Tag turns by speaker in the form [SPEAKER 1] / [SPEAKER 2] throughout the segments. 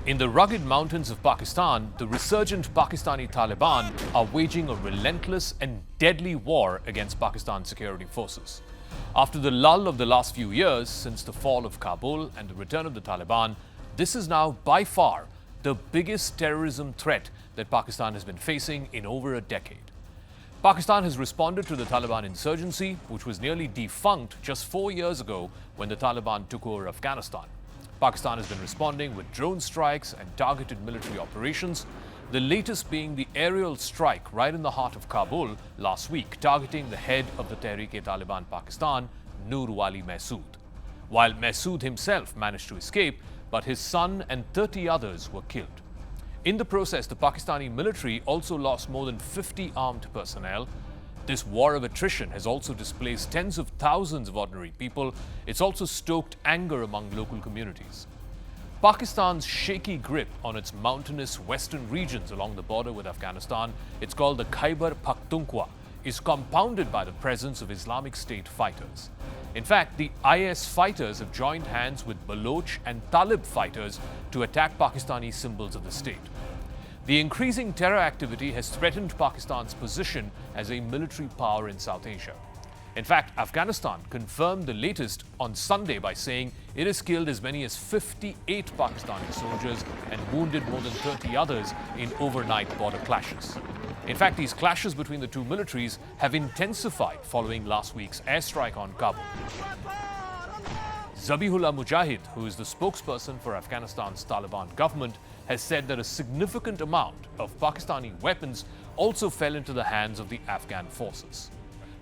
[SPEAKER 1] In the rugged mountains of Pakistan, the resurgent Pakistani Taliban are waging a relentless and deadly war against Pakistan's security forces. After the lull of the last few years, since the fall of Kabul and the return of the Taliban, this is now by far the biggest terrorism threat that Pakistan has been facing in over a decade. Pakistan has responded to the Taliban insurgency, which was nearly defunct just 4 years ago when the Taliban took over Afghanistan. Pakistan has been responding with drone strikes and targeted military operations, the latest being the aerial strike right in the heart of Kabul last week, targeting the head of the Tehreek-e-Taliban Pakistan, Nur Wali Masood. While Masood himself managed to escape, but his son and 30 others were killed. In the process, the Pakistani military also lost more than 50 armed personnel. This war of attrition has also displaced tens of thousands of ordinary people. It's also stoked anger among local communities. Pakistan's shaky grip on its mountainous western regions along the border with Afghanistan, it's called the Khyber Pakhtunkhwa, is compounded by the presence of Islamic State fighters. In fact, the IS fighters have joined hands with Baloch and Talib fighters to attack Pakistani symbols of the state. The increasing terror activity has threatened Pakistan's position as a military power in South Asia. In fact, Afghanistan confirmed the latest on Sunday by saying it has killed as many as 58 Pakistani soldiers and wounded more than 30 others in overnight border clashes. In fact, these clashes between the two militaries have intensified following last week's airstrike on Kabul. Zabihullah Mujahid, who is the spokesperson for Afghanistan's Taliban government, has said that a significant amount of Pakistani weapons also fell into the hands of the Afghan forces.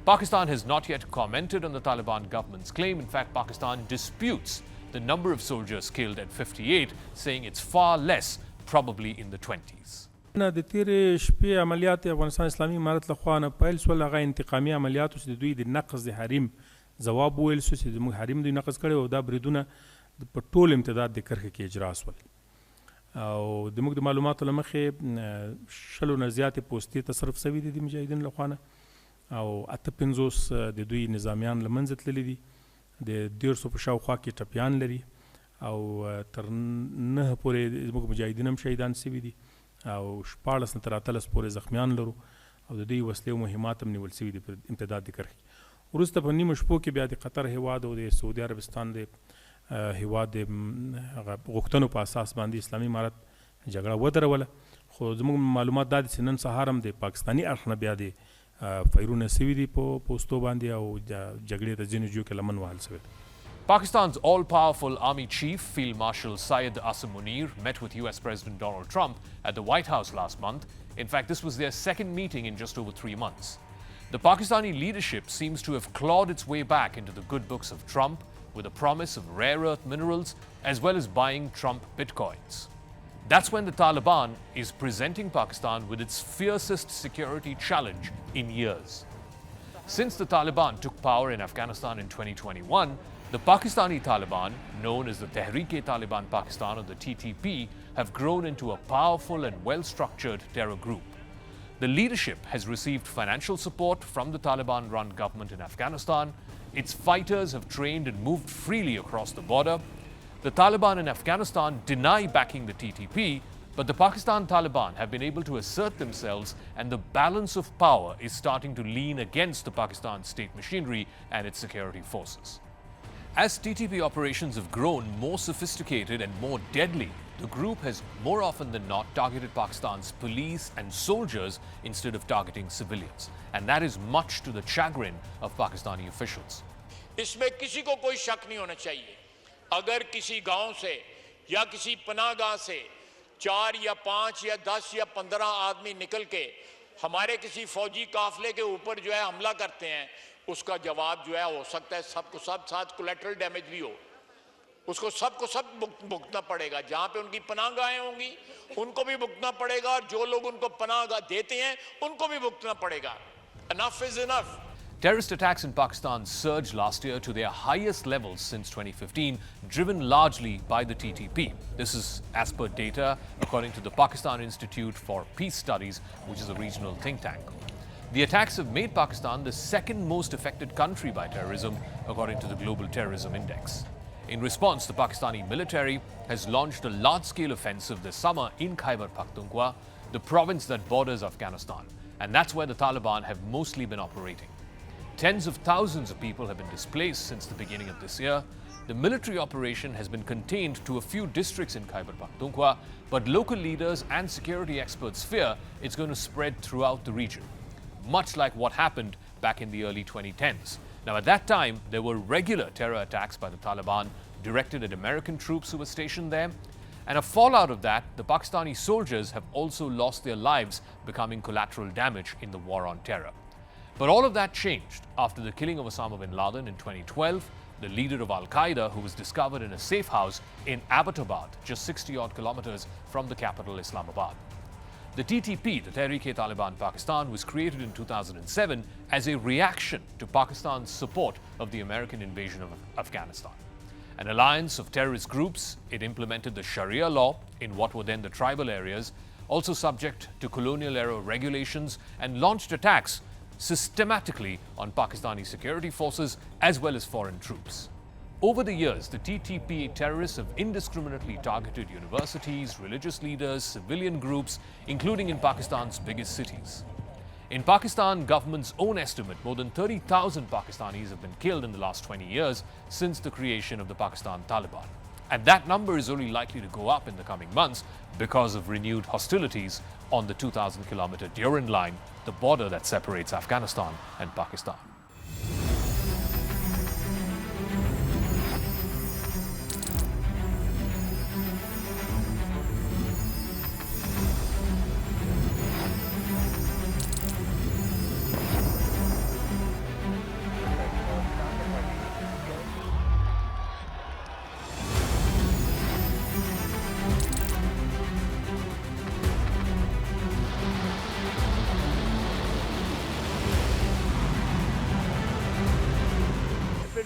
[SPEAKER 1] Pakistan has not yet commented on the Taliban government's claim. In fact, Pakistan disputes the number of soldiers killed at 58, saying it's far less, probably in the 20s.
[SPEAKER 2] د تیرې شپې عملیات افغانستان اسلامي امارت لخوا نه پیل شول، هغه انتقامي عملیاتو چې د دوی د نقض د حریم ځواب وویل شو چې زموږ حریم دوی نقض کړی او دا بریدونه په ټول امتداد د کرښې کې اجرا شول. او د موږ د معلوماتو له مخې 100 نه زیاتې پوستې تصرف شوي دي د مجاهدینو لخوا نه او 58 د دوی نظامیان له منځه تللي دي، د 150 په شاوخوا کې ټپیان لري او تر 9 پورې زموږ مجاهدین هم شهیدان شوي دي او 14 نه تر 13 پورې زخمیان لرو او د دوی وسلې او مهمات هم نیول شوي دي په امتداد د کرښې. وروسته په نیمه شپو کې بیا د قطر هیواد او د سعودي عربستان د هیواد د غوښتنو په اساس باندې اسلامي امارت جګړه ودروله، خو زموږ معلومات دا دي چې نن سهار هم د پاکستاني اړخ نه بیا د فایرونه شوي دي په پوستو باندې او جګړې ته ځینو ځایو کې لمن وهل شوی دی.
[SPEAKER 1] Pakistan's all-powerful army chief, Field Marshal Syed Asim Munir, met with US President Donald Trump at the White House last month. In fact, this was their second meeting in just over 3 months. The Pakistani leadership seems to have clawed its way back into the good books of Trump with a promise of rare earth minerals as well as buying Trump bitcoins. That's when the Taliban is presenting Pakistan with its fiercest security challenge in years. Since the Taliban took power in Afghanistan in 2021, the Pakistani Taliban, known as the Tehreek-e-Taliban Pakistan or the TTP, have grown into a powerful and well-structured terror group. The leadership has received financial support from the Taliban-run government in Afghanistan. Its fighters have trained and moved freely across the border. The Taliban in Afghanistan deny backing the TTP, but the Pakistan Taliban have been able to assert themselves and the balance of power is starting to lean against the Pakistan state machinery and its security forces. As TTP operations have grown more sophisticated and more deadly, the group has more often than not targeted Pakistan's police and soldiers instead of targeting civilians. And that is much to the chagrin of Pakistani officials.
[SPEAKER 3] इसमें किसी को कोई शक नहीं होना चाहिए, अगर किसी गांव से या किसी पनाहगाह से 4 या 5 या 10 या 15 आदमी निकल के हमारे किसी फौजी काफले के ऊपर जो है हमला करते हैं, उसका जवाब जो है हो सकता है सबको सब साथ कोलैटरल डैमेज भी हो, उसको सबको सब भुगतना पड़ेगा. जहां पे उनकी पनाहगाहें होंगी उनको भी भुगतना पड़ेगा और जो लोग उनको पनाहगाह देते हैं उनको भी भुगतना पड़ेगा. Enough is enough.
[SPEAKER 1] Terrorist attacks in Pakistan surged last year to their highest levels since 2015, driven largely by the TTP. This is as per data according to the Pakistan Institute for Peace Studies, which is a regional think tank. The attacks have made Pakistan the second most affected country by terrorism, according to the Global Terrorism Index. In response, the Pakistani military has launched a large-scale offensive this summer in Khyber Pakhtunkhwa, the province that borders Afghanistan, and that's where the Taliban have mostly been operating. Tens of thousands of people have been displaced since the beginning of this year. The military operation has been contained to a few districts in Khyber Pakhtunkhwa, but local leaders and security experts fear it's going to spread throughout the region, much like what happened back in the early 2010s. Now, at that time, there were regular terror attacks by the Taliban directed at American troops who were stationed there. And a fallout of that, the Pakistani soldiers have also lost their lives, becoming collateral damage in the war on terror. But all of that changed after the killing of Osama bin Laden in 2012, the leader of Al-Qaeda, who was discovered in a safe house in Abbottabad, just 60-odd kilometers from the capital, Islamabad. The TTP, the Tehreek-e-Taliban Pakistan, was created in 2007 as a reaction to Pakistan's support of the American invasion of Afghanistan. An alliance of terrorist groups, it implemented the Sharia law in what were then the tribal areas, also subject to colonial-era regulations, and launched attacks systematically on Pakistani security forces as well as foreign troops. Over the years, the TTP terrorists have indiscriminately targeted universities, religious leaders, civilian groups, including in Pakistan's biggest cities. In Pakistan, government's own estimate, more than 30,000 Pakistanis have been killed in the last 20 years since the creation of the Pakistan Taliban. And that number is only likely to go up in the coming months because of renewed hostilities on the 2,000-kilometer Durand line, the border that separates Afghanistan and Pakistan.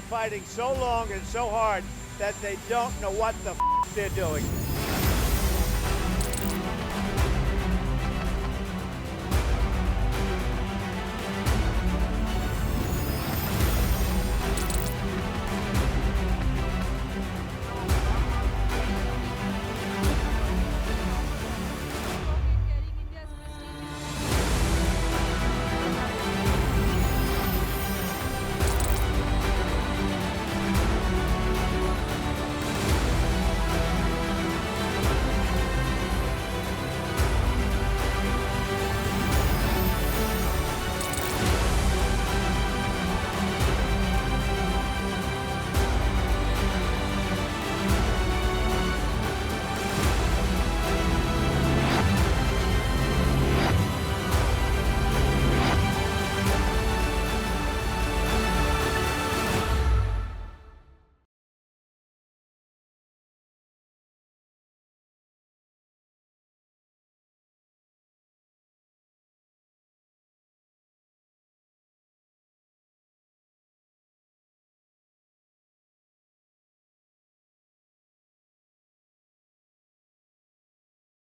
[SPEAKER 4] Fighting so long and so hard that they don't know what the they're doing.